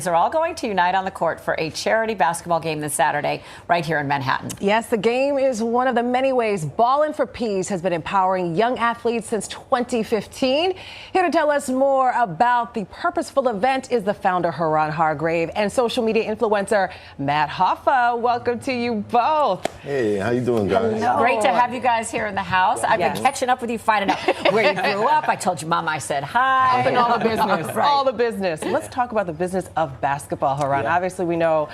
Are all going to unite on the court for a charity basketball game this Saturday right here in Manhattan. Yes, the game is one of the many ways Ballin4peace has been empowering young athletes since 2015. Here to tell us more about the purposeful event is the founder, Haran Hargrave, and social media influencer, Matt Hoffa. Welcome to you both. Hey, how you doing, guys? Hello. Great to have you guys here in the house. I've been catching up with you, finding out where you grew up. I told you, Mom, I said hi. And all the business. Right. All the business. Let's talk about the business of basketball, Haran. Yeah. Obviously, we know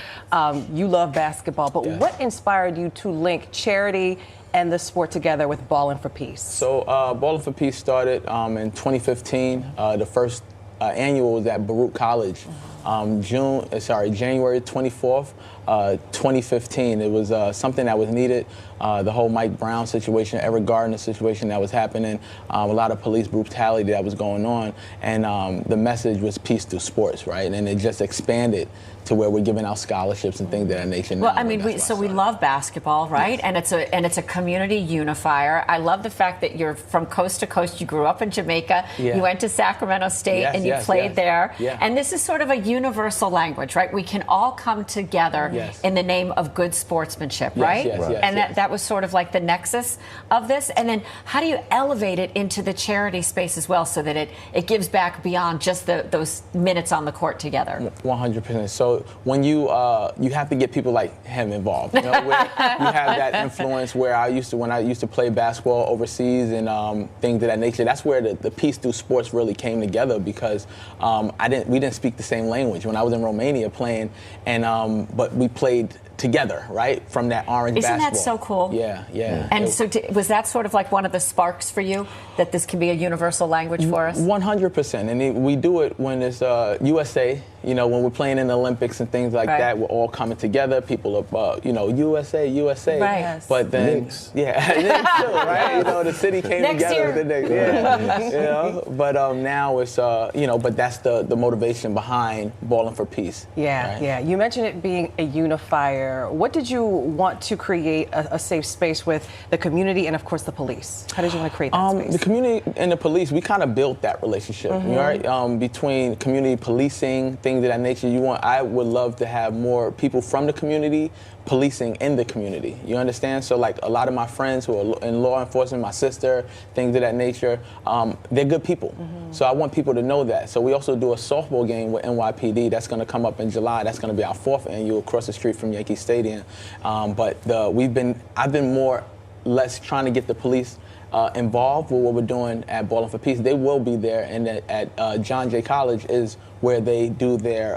you love basketball, but what inspired you to link charity and the sport together with Ballin4peace? So Ballin4peace started in 2015. The first annual was at Baruch College. January 24th, 2015. It was something that was needed. The whole Mike Brown situation, Eric Gardner situation that was happening, a lot of police brutality that was going on, and the message was peace through sports, right? And it just expanded to where we're giving out scholarships and things of that nature. Well, I mean, we love basketball, right? Yes. And it's a community unifier. I love the fact that you're from coast to coast. You grew up in Jamaica. Yeah. You went to Sacramento State and you played there. Yeah. And this is sort of a universal language, right? We can all come together in the name of good sportsmanship, right? And that was sort of like the nexus of this. And then how do you elevate it into the charity space as well so that it gives back beyond just those minutes on the court together? 100%. So when you have to get people like him involved, you know, where you have that influence. Where when I used to play basketball overseas and things of that nature, that's where the peace through sports really came together, because we didn't speak the same language when I was in Romania playing, and but we played together, right, from that orange basketball. Isn't that so cool? Yeah. And so was that sort of like one of the sparks for you, that this can be a universal language for us? 100%. And we do it when it's USA, you know, when we're playing in the Olympics and things like that. We're all coming together. People are, you know, USA. Right. Yes. But then, Knicks too, right? You know, the city came together with the Knicks. Yeah. You know, but now it's, you know, but that's the motivation behind Ballin4peace. Yeah, right? yeah. You mentioned it being a unifier. What did you want to create a safe space with the community and, of course, the police? How did you want to create that space? The community and the police, we kind of built that relationship, right? Between community policing, things of that nature. I would love to have more people from the community policing in the community. You understand? So like a lot of my friends who are in law enforcement, my sister, things of that nature, they're good people. So I want people to know that. So we also do a softball game with NYPD that's going to come up in July. That's going to be our 4th annual across the street from Yankee Stadium. But I've been more or less trying to get the police involved with what we're doing at Ballin4peace. They will be there, and at John Jay College is where they do their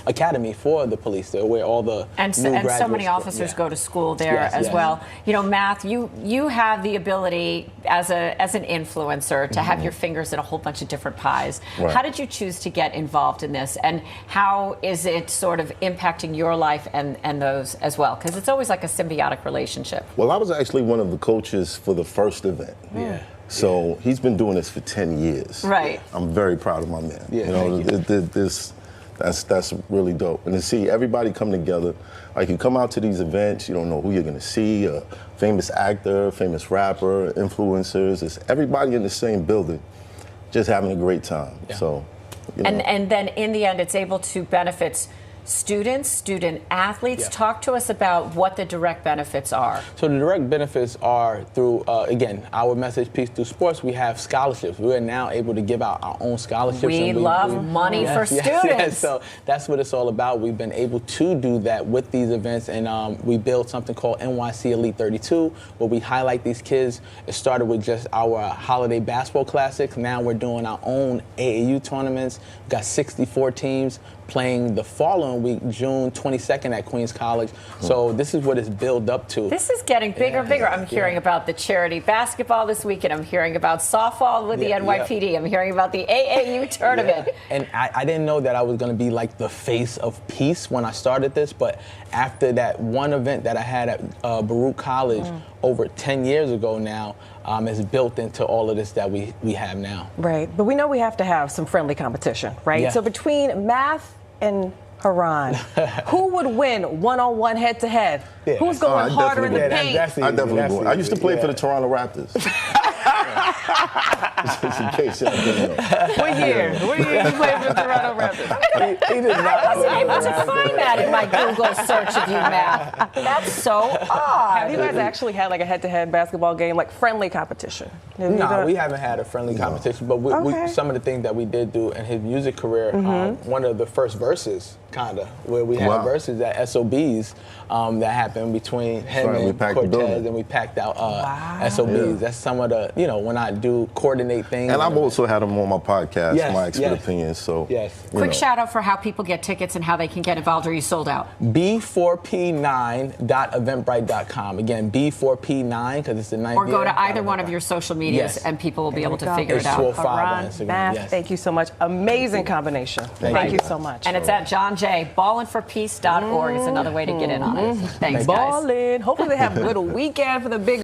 academy for the police, where all the and so many officers go to school there as well. You know, Matt, you have the ability as an influencer to have your fingers in a whole bunch of different pies. Right. How did you choose to get involved in this, and how is it sort of impacting your life and those as well? Because it's always like a symbiotic relationship. Well, I was actually one of the coaches for the first event. Yeah. So he's been doing this for 10 years. Right. I'm very proud of my man. Yeah, you know, that's really dope. And to see everybody come together, like you come out to these events, you don't know who you're gonna see, a famous actor, famous rapper, influencers, it's everybody in the same building, just having a great time. Yeah. So, you know. And then in the end, it's able to benefit student athletes. Yeah. Talk to us about what the direct benefits are. So the direct benefits are through, again, our message, peace through sports. We have scholarships. We are now able to give out our own scholarships. We love money for students. Yes. So that's what it's all about. We've been able to do that with these events, and we built something called NYC Elite 32, where we highlight these kids. It started with just our holiday basketball classics. Now we're doing our own AAU tournaments. We've got 64 teams playing the following week, June 22nd at Queens College. So this is what it's built up to. This is getting bigger and bigger. I'm hearing about the charity basketball this weekend. I'm hearing about softball with the NYPD. I'm hearing about the AAU tournament. And I didn't know that I was going to be like the face of peace when I started this, but after that one event that I had at Baruch College over 10 years ago now, is built into all of this that we have now. Right, but we know we have to have some friendly competition, right? Yeah. So between Math and Haran, who would win one-on-one, head-to-head? Who's going harder in the paint? I definitely would. I used to play for the Toronto Raptors. Just in case y'all didn't know. What year you played for the Toronto Raptors? He did not. I wasn't able to find that in my Google search of you, Matt. That's so odd. Have you guys actually had like a head-to-head basketball game, like friendly competition? No, we haven't had a friendly competition, but we, some of the things that we did do in his music career, one of the first verses, kinda, where we had verses at SOBs that happened between him and Cortez, and we packed out SOBs. That's some of the, when I do coordinate things. And I've also had him on my podcast, My Expert Opinions. So, quick shout out for how people get tickets and how they can get involved. Are you sold out? B4P9.eventbrite.com. Again, B4P9 because it's the 9th. Or go to either one of your social medias and people will be able to figure it out. Matt, thank you so much. Amazing combination. Thank you so much. And it's at John J. Ballin4peace.org. It's another way to get in on it. Thanks, guys. Ballin'. Hopefully they have a good weekend for the big